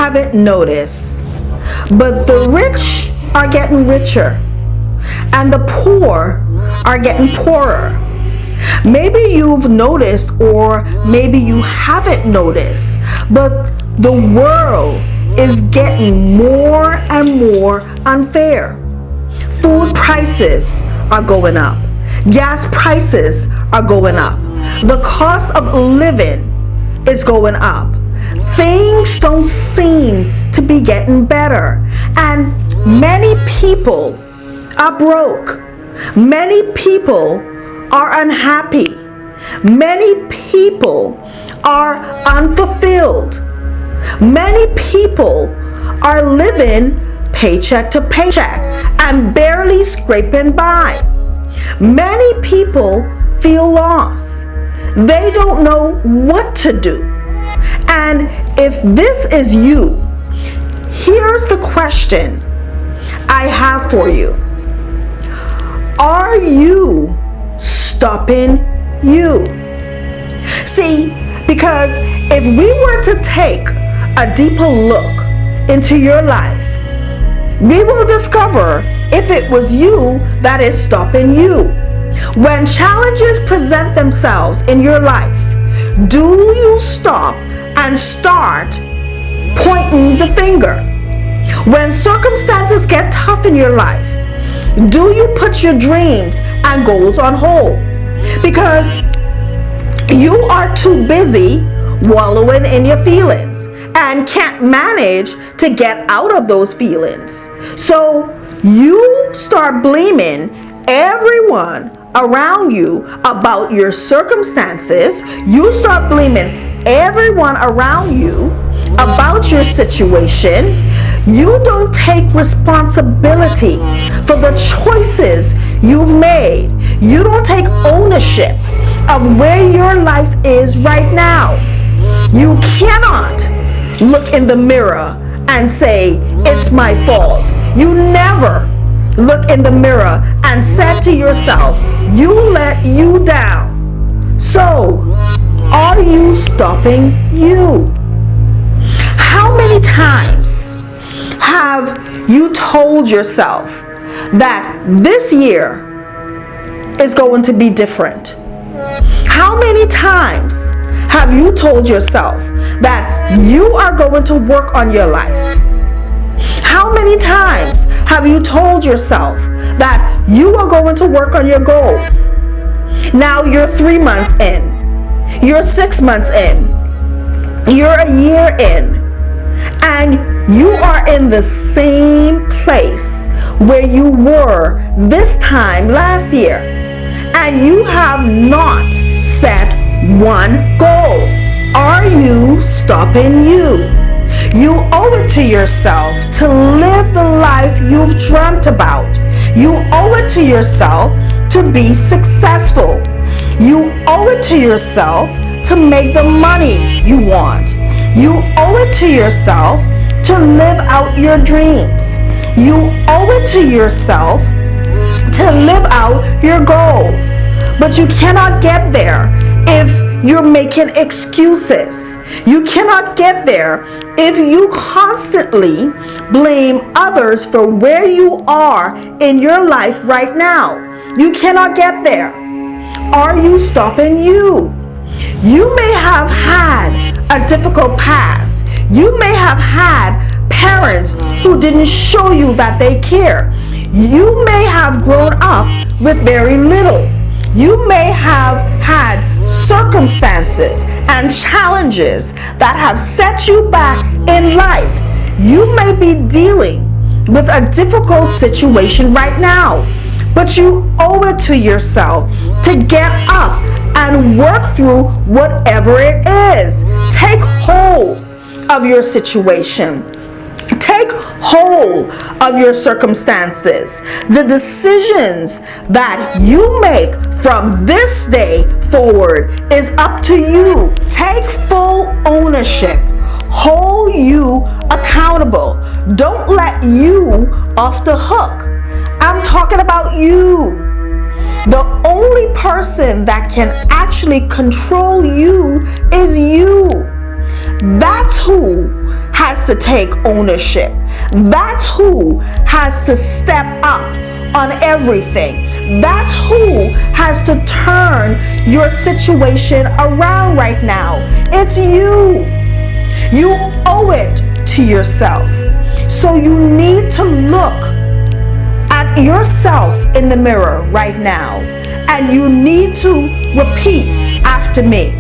haven't noticed, but the rich are getting richer and the poor are getting poorer. Maybe you've noticed, or maybe you haven't noticed, but the world is getting more and more unfair. Food prices are going up. Gas prices are going up. The cost of living is going up. Things don't seem to be getting better. And many people are broke. Many people are unhappy. Many people are unfulfilled. Many people are living paycheck to paycheck and barely scraping by. Many people feel lost. They don't know what to do. And if this is you, here's the question I have for you. Are you stopping you? See, because if we were to take a deeper look into your life, we will discover if it was you that is stopping you. When challenges present themselves in your life, do you stop and start pointing the finger? When circumstances get tough in your life, do you put your dreams and goals on hold? Because you are too busy wallowing in your feelings and can't manage to get out of those feelings. So you start blaming everyone around you about your circumstances. You start blaming everyone around you about your situation. You don't take responsibility for the choices you've made. You don't take ownership of where your life is right now. You cannot look in the mirror and say, it's my fault. You never look in the mirror and said to yourself, you let you down. So, are you stopping you? How many times have you told yourself that this year is going to be different? How many times have you told yourself that you are going to work on your life? How many times have you told yourself that you are going to work on your goals? Now you're 3 months in, you're 6 months in, you're a year in, and you are in the same place where you were this time last year, and you have not set one goal. Are you stopping you? You owe it to yourself to live the life you've dreamt about. You owe it to yourself to be successful. You owe it to yourself to make the money you want. You owe it to yourself to live out your dreams. You owe it to yourself to live out your goals. But you cannot get there if you're making excuses. You cannot get there if you constantly blame others for where you are in your life right now. You cannot get there. Are you stopping you? You may have had a difficult past. You may have had parents who didn't show you that they care. You may have grown up with very little. You may have had circumstances and challenges that have set you back in life. You may be dealing with a difficult situation right now, but you owe it to yourself to get up and work through whatever it is. Take hold of your situation. Take hold of your circumstances. The decisions that you make from this day forward is up to you. Take full ownership. Hold you accountable. Don't let you off the hook. I'm talking about you. The only person that can actually control you is you. That's who has to take ownership. That's who has to step up on everything. That's who has to turn your situation around right now. It's you. You owe it to yourself. So you need to look at yourself in the mirror right now, and you need to repeat after me.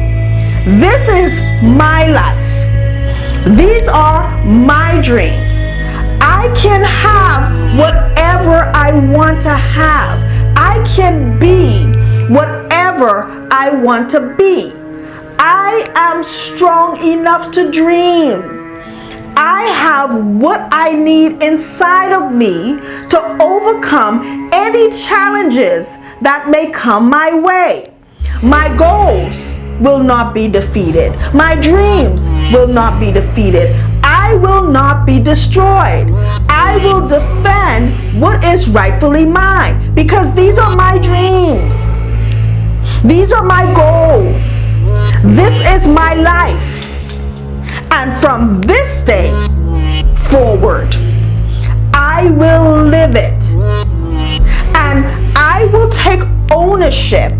This is my life. These are my dreams. I can have whatever I want to have. I can be whatever I want to be. I am strong enough to dream. I have what I need inside of me to overcome any challenges that may come my way. My goals will not be defeated. My dreams will not be defeated. I will not be destroyed. I will defend what is rightfully mine, because these are my dreams. These are my goals. This is my life. And from this day forward, I will live it. And I will take ownership.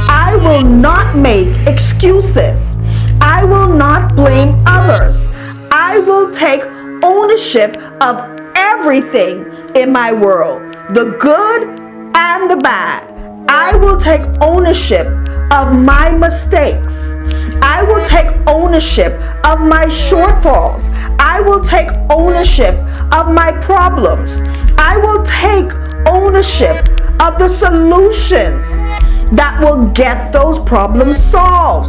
I will not make excuses. I will not blame others. I will take ownership of everything in my world, the good and the bad. I will take ownership of my mistakes. I will take ownership of my shortfalls. I will take ownership of my problems. I will take ownership of the solutions that will get those problems solved.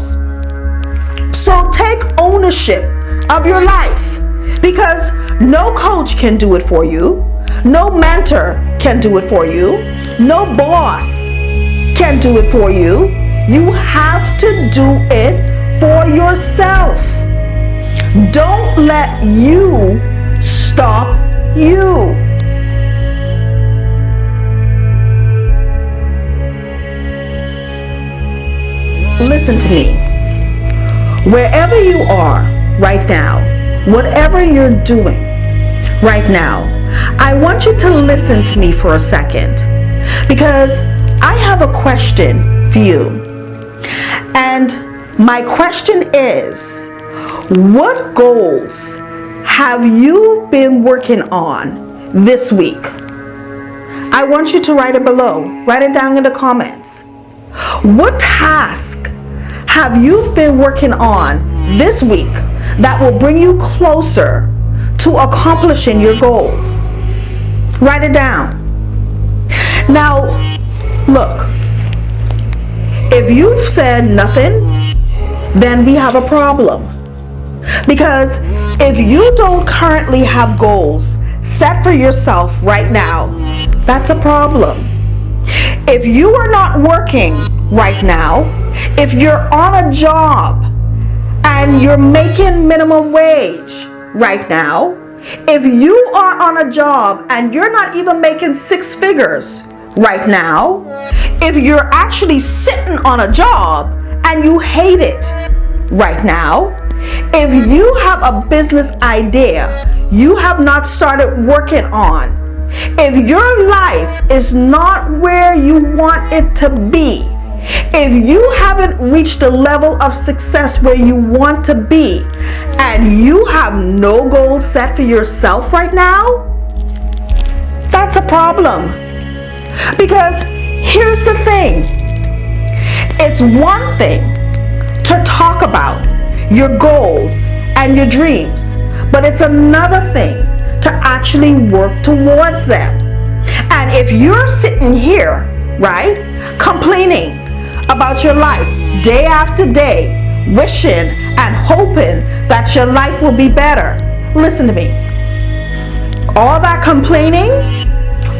So take ownership of your life, because no coach can do it for you. No mentor can do it for you. No boss can do it for you. You have to do it for yourself. Don't let you stop you. Listen to me. Wherever you are right now, whatever you're doing right now, I want you to listen to me for a second, because I have a question for you. And my question is, what goals have you been working on this week? I want you to write it below. Write it down in the comments. What task have you been working on this week that will bring you closer to accomplishing your goals? Write it down. Now, look, if you've said nothing, then we have a problem. Because if you don't currently have goals set for yourself right now, that's a problem. If you are not working right now, if you're on a job and you're making minimum wage right now, if you are on a job and you're not even making 6 figures right now, if you're actually sitting on a job and you hate it right now, if you have a business idea you have not started working on, if your life is not where you want it to be, if you haven't reached the level of success where you want to be, and you have no goals set for yourself right now, that's a problem. Because here's the thing. It's one thing to talk about your goals and your dreams, but it's another thing to actually work towards them. And if you're sitting here, right, complaining about your life day after day, wishing and hoping that your life will be better, listen to me. All that complaining,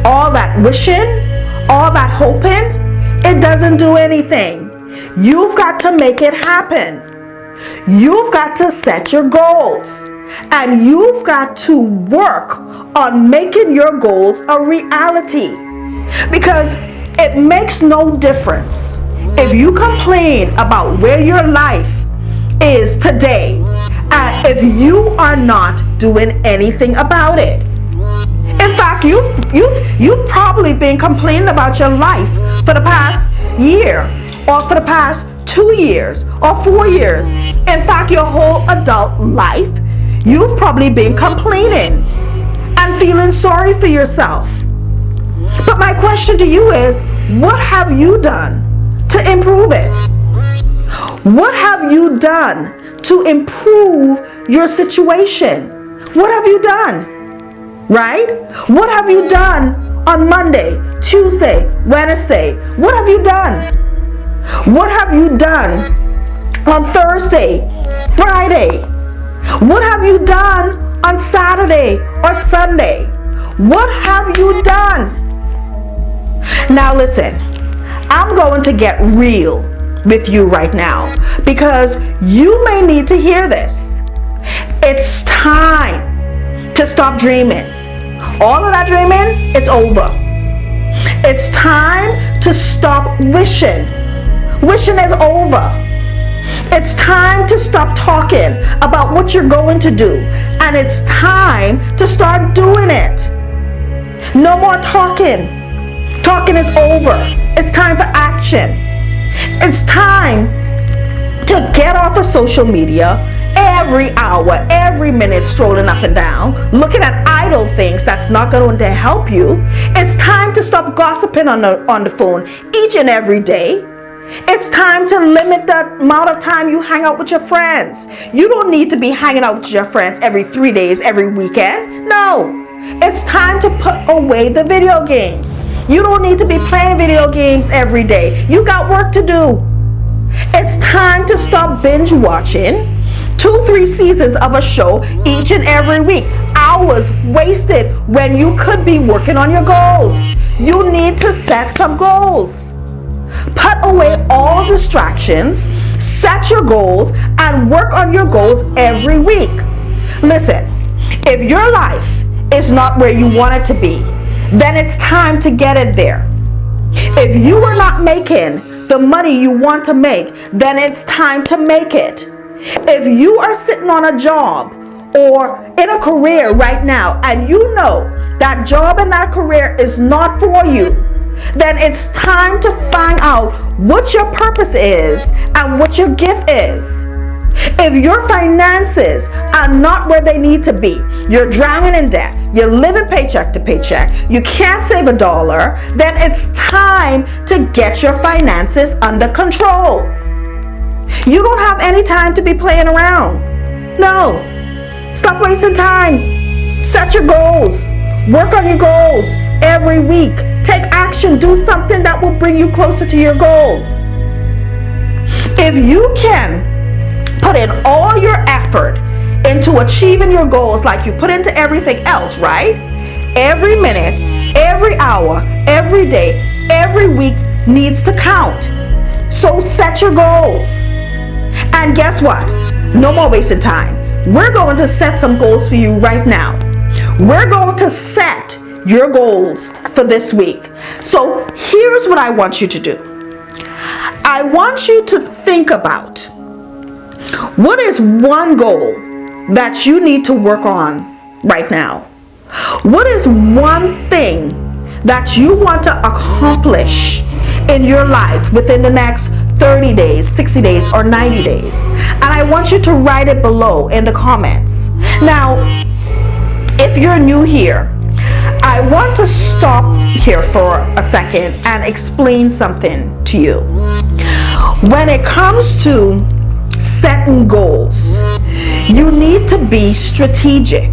all that wishing, all that hoping, it doesn't do anything. You've got to make it happen. You've got to set your goals, and you've got to work on making your goals a reality, because it makes no difference if you complain about where your life is today, and if you are not doing anything about it. In fact, you've probably been complaining about your life for the past year, or for the past 2 years, or 4 years. In fact, your whole adult life, you've probably been complaining and feeling sorry for yourself. But my question to you is, what have you done to improve it? What have you done to improve your situation? What have you done? Right? What have you done on Monday, Tuesday, Wednesday? What have you done? What have you done on Thursday, Friday? What have you done on Saturday or Sunday? What have you done? Now listen, I'm going to get real with you right now because you may need to hear this. It's time to stop dreaming. All of that dreaming, it's over. It's time to stop wishing. Wishing is over. It's time to stop talking about what you're going to do, and it's time to start doing it. No more talking. Talking is over. It's time for action. It's time to get off of social media every hour, every minute, strolling up and down, looking at idle things that's not going to help you. It's time to stop gossiping on the phone each and every day. It's time to limit the amount of time you hang out with your friends. You don't need to be hanging out with your friends every 3 days, every weekend. No. It's time to put away the video games. You don't need to be playing video games every day. You got work to do. It's time to stop binge watching 2-3 seasons of a show each and every week. Hours wasted when you could be working on your goals. You need to set some goals. Put away all distractions, set your goals, and work on your goals every week. Listen, if your life is not where you want it to be, then it's time to get it there. If you are not making the money you want to make, then it's time to make it. If you are sitting on a job or in a career right now and you know that job and that career is not for you, then it's time to find out what your purpose is and what your gift is. If your finances are not where they need to be, you're drowning in debt, you're living paycheck to paycheck, you can't save $1, then it's time to get your finances under control. You don't have any time to be playing around. No. Stop wasting time. Set your goals. Work on your goals every week. Take action. Do something that will bring you closer to your goal. If you can put in all your effort into achieving your goals like you put into everything else, right? Every minute, every hour, every day, every week needs to count. So set your goals. And guess what? No more wasting time. We're going to set some goals for you right now. We're going to set your goals for this week. So here's what I want you to do. I want you to think about what is one goal that you need to work on right now. What is one thing that you want to accomplish in your life within the next 30 days, 60 days, or 90 days? And I want you to write it below in the comments. Now, if you're new here, I want to stop here for a second and explain something to you. When it comes to setting goals, you need to be strategic.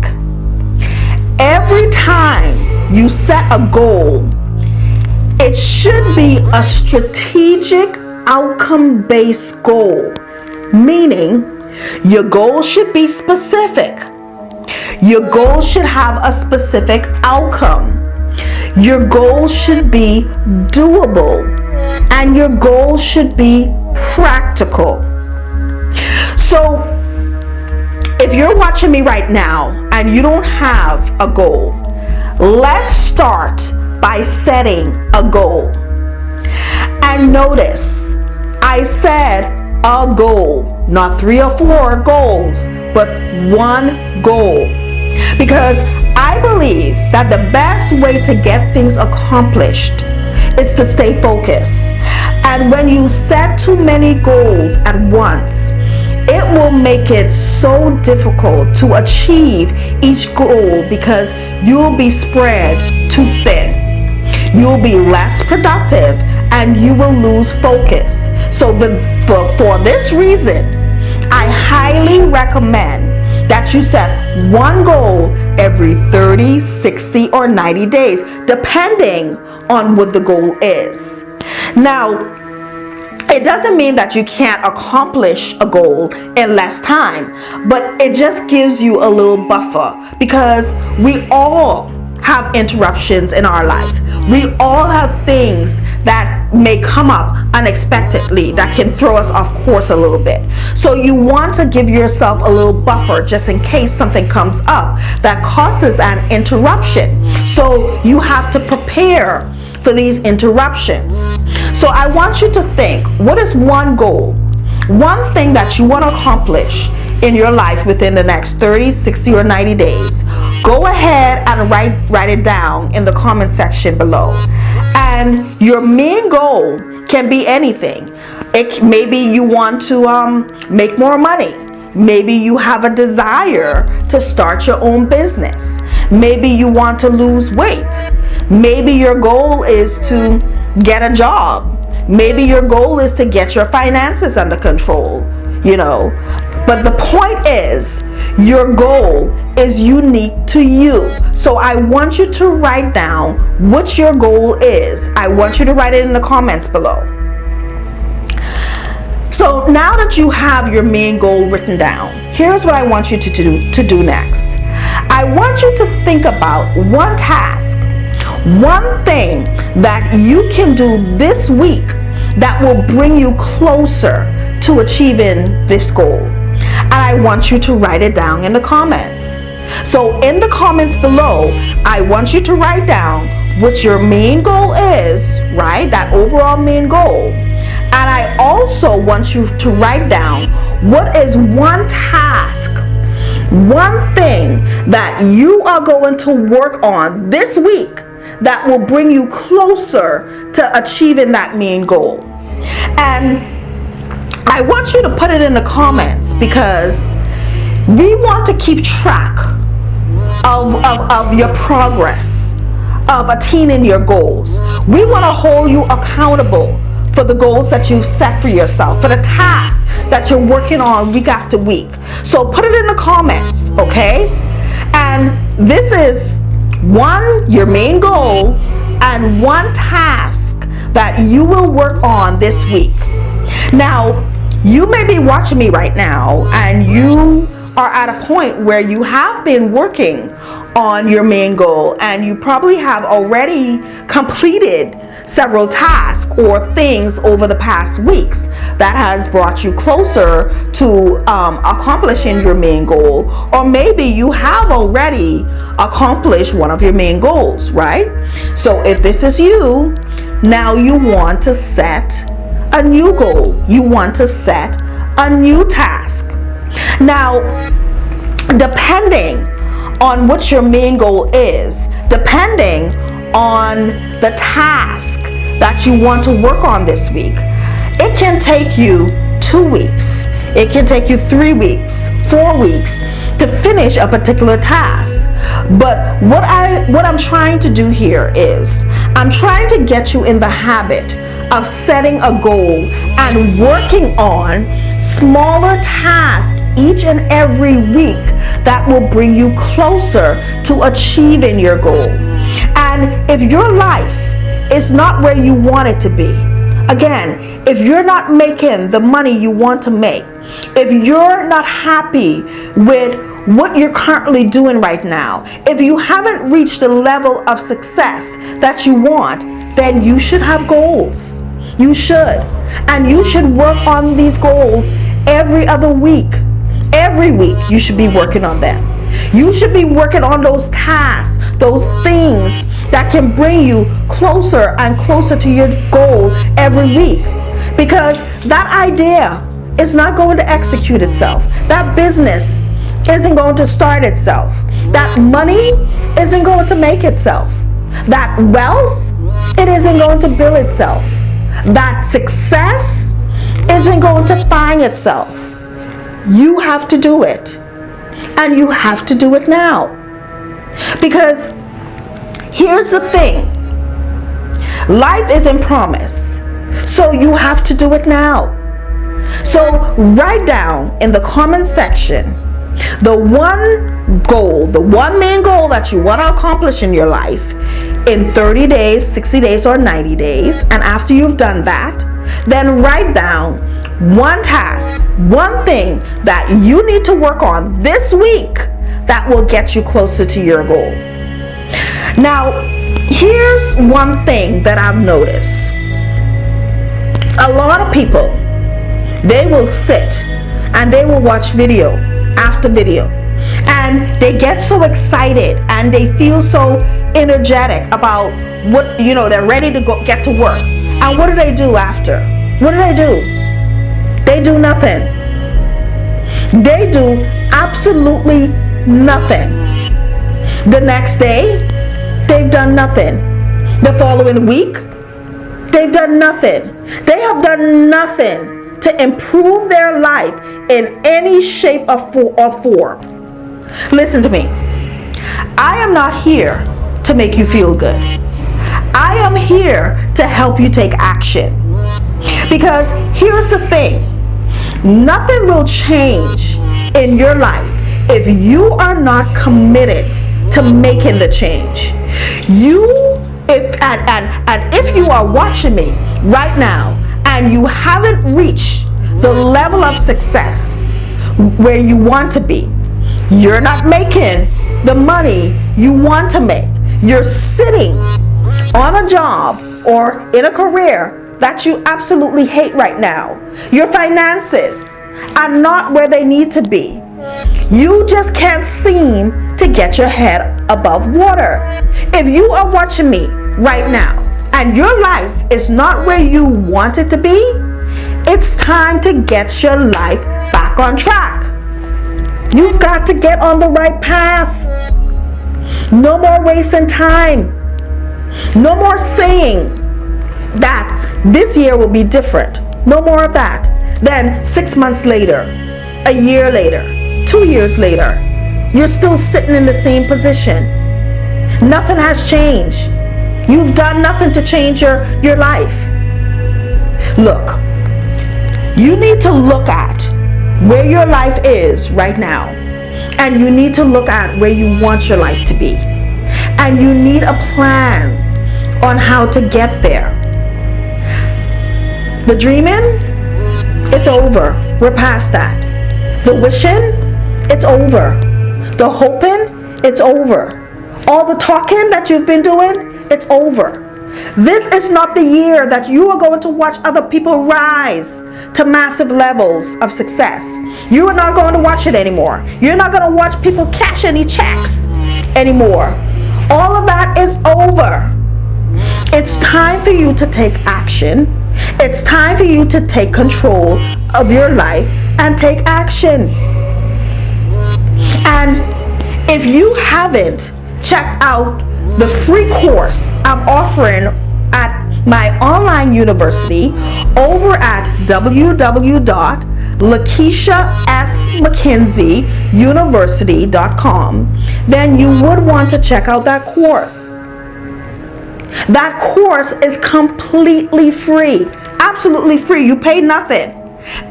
Every time you set a goal, it should be a strategic outcome-based goal, meaning your goal should be specific. Your goal should have a specific outcome. Your goal should be doable, and your goal should be practical. So if you're watching me right now and you don't have a goal, let's start by setting a goal. And notice, I said a goal. not 3 or 4 goals, but one goal. Because I believe that the best way to get things accomplished is to stay focused. And when you set too many goals at once, it will make it so difficult to achieve each goal because you'll be spread too thin. You'll be less productive and you will lose focus. So for this reason, I highly recommend that you set one goal every 30, 60, or 90 days, depending on what the goal is. Now, it doesn't mean that you can't accomplish a goal in less time, but it just gives you a little buffer because we all have interruptions in our life. We all have things that may come up unexpectedly that can throw us off course a little bit. So you want to give yourself a little buffer just in case something comes up that causes an interruption. So you have to prepare for these interruptions. So I want you to think, what is one goal? One thing that you want to accomplish in your life within the next 30, 60, or 90 days. Go ahead and write it down in the comment section below. And your main goal can be anything. Maybe you want to make more money. Maybe you have a desire to start your own business. Maybe you want to lose weight. Maybe your goal is to get a job. Maybe your goal is to get your finances under control, But the point is, your goal is unique to you. So I want you to write down what your goal is. I want you to write it in the comments below. So now that you have your main goal written down, here's what I want you to do next. I want you to think about one task, one thing that you can do this week that will bring you closer to achieving this goal. And I want you to write it down in the comments. So in the comments below, I want you to write down what your main goal is, right? That overall main goal. And I also want you to write down what is one task, one thing that you are going to work on this week that will bring you closer to achieving that main goal. And I want you to put it in the comments because we want to keep track of your progress, of attaining your goals. We want to hold you accountable for the goals that you've set for yourself, for the tasks that you're working on week after week. So put it in the comments, okay? And this is your main goal and one task that you will work on this week. Now, you may be watching me right now and you are at a point where you have been working on your main goal and you probably have already completed several tasks or things over the past weeks that has brought you closer to accomplishing your main goal. Or maybe you have already accomplished one of your main goals, right? So if this is you, now you want to set a new goal. You want to set a new task. Now, depending on what your main goal is, depending on the task that you want to work on this week, it can take you 2 weeks. It can take you 3 weeks, 4 weeks to finish a particular task. But what I'm trying to do here is I'm trying to get you in the habit of setting a goal and working on smaller tasks each and every week that will bring you closer to achieving your goal. And if your life is not where you want it to be, again, if you're not making the money you want to make, if you're not happy with what you're currently doing right now, if you haven't reached the level of success that you want, then you should have goals. You should. And you should work on these goals every other week. Every week you should be working on them. You should be working on those tasks, those things that can bring you closer and closer to your goal every week. Because that idea is not going to execute itself. That business isn't going to start itself. That money isn't going to make itself. That wealth, it isn't going to build itself. That success isn't going to find itself. You have to do it. And you have to do it now. Because here's the thing. Life isn't promised. So you have to do it now. So write down in the comment section the one goal, the one main goal that you want to accomplish in your life in 30 days, 60 days, or 90 days. And after you've done that, then write down one task, one thing that you need to work on this week that will get you closer to your goal. Now, here's one thing that I've noticed. A lot of people, they will sit and they will watch video after video, and they get so excited and they feel so energetic about what, they're ready to get to work. And what do they do after? What do? They do nothing. They do absolutely nothing. The next day, they've done nothing. The following week, they've done nothing. They have done nothing to improve their life in any shape or form. Listen to me. I am not here to make you feel good. I am here to help you take action. Because here's the thing. Nothing will change in your life if you are not committed to making the change. If you are watching me right now and you haven't reached the level of success where you want to be, you're not making the money you want to make, you're sitting on a job or in a career that you absolutely hate right now, your finances are not where they need to be, you just can't seem to get your head above water. If you are watching me right now and your life is not where you want it to be, it's time to get your life back on track. You've got to get on the right path. No more wasting time. No more saying that this year will be different. No more of that. Then 6 months later, a year later, 2 years later, you're still sitting in the same position. Nothing has changed. You've done nothing to change your life. Look, you need to look at where your life is right now, and you need to look at where you want your life to be, and you need a plan on how to get there. The dreaming, it's over. We're past that. The wishing, it's over. The hoping, it's over. All the talking that you've been doing, it's over. This is not the year that you are going to watch other people rise to massive levels of success. You are not going to watch it anymore. You're not going to watch people cash any checks anymore. All of that is over. It's time for you to take action. It's time for you to take control of your life and take action. And if you haven't checked out the free course I'm offering at my online university over at www.LakeishaSMcKenzieUniversity.com, then you would want to check out that course. That course is completely free, absolutely free. You pay nothing,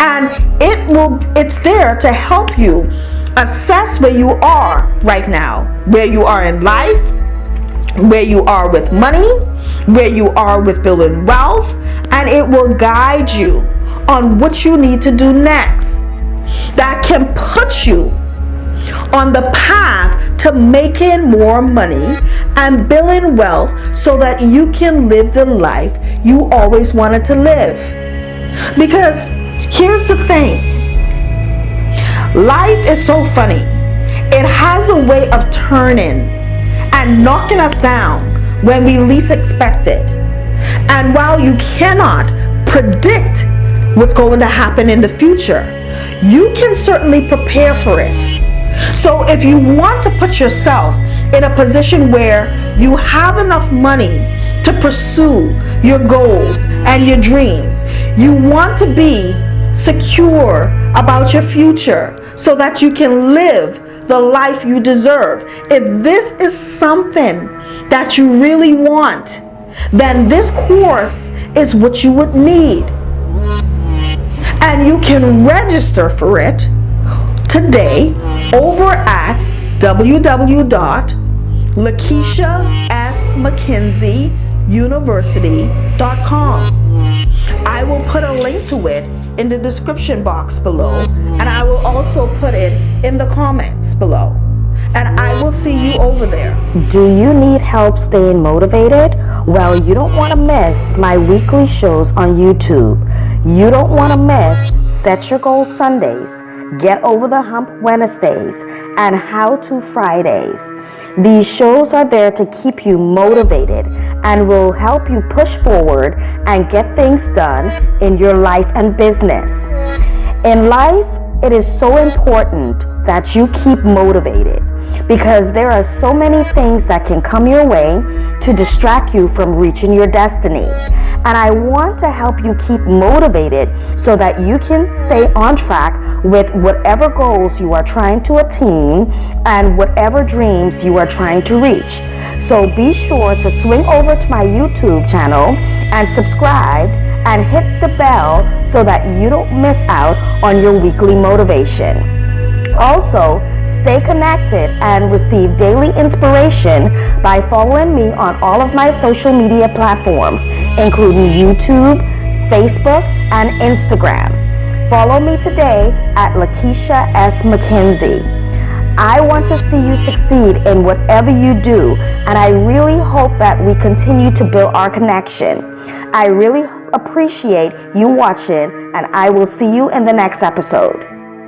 and it's there to help you assess where you are right now, where you are in life, where you are with money, where you are with building wealth, and it will guide you on what you need to do next that can put you on the path to making more money and building wealth so that you can live the life you always wanted to live. Because here's the thing. Life is so funny. It has a way of turning and knocking us down when we least expect it. And while you cannot predict what's going to happen in the future. You can certainly prepare for it. So if you want to put yourself in a position where you have enough money to pursue your goals and your dreams, you want to be secure about your future so that you can live the life you deserve. If this is something that you really want, then this course is what you would need. And you can register for it today over at www.LakeishaSMcKenzieUniversity.com. I will put a link to it in the description box below, and I will also put it in the comments below. And I will see you over there. Do you need help staying motivated? Well, you don't want to miss my weekly shows on YouTube. You don't want to miss Set Your Goals Sundays, Get Over the Hump Wednesdays, and How to Fridays. These shows are there to keep you motivated and will help you push forward and get things done in your life and business. In life, it is so important that you keep motivated because there are so many things that can come your way to distract you from reaching your destiny. And I want to help you keep motivated so that you can stay on track with whatever goals you are trying to attain and whatever dreams you are trying to reach. So be sure to swing over to my YouTube channel and subscribe and hit the bell so that you don't miss out on your weekly motivation. Also, stay connected and receive daily inspiration by following me on all of my social media platforms, including YouTube, Facebook, and Instagram. Follow me today at Lakeisha S. Mckenzie. I want to see you succeed in whatever you do, and I really hope that we continue to build our connection. I really appreciate you watching, and I will see you in the next episode.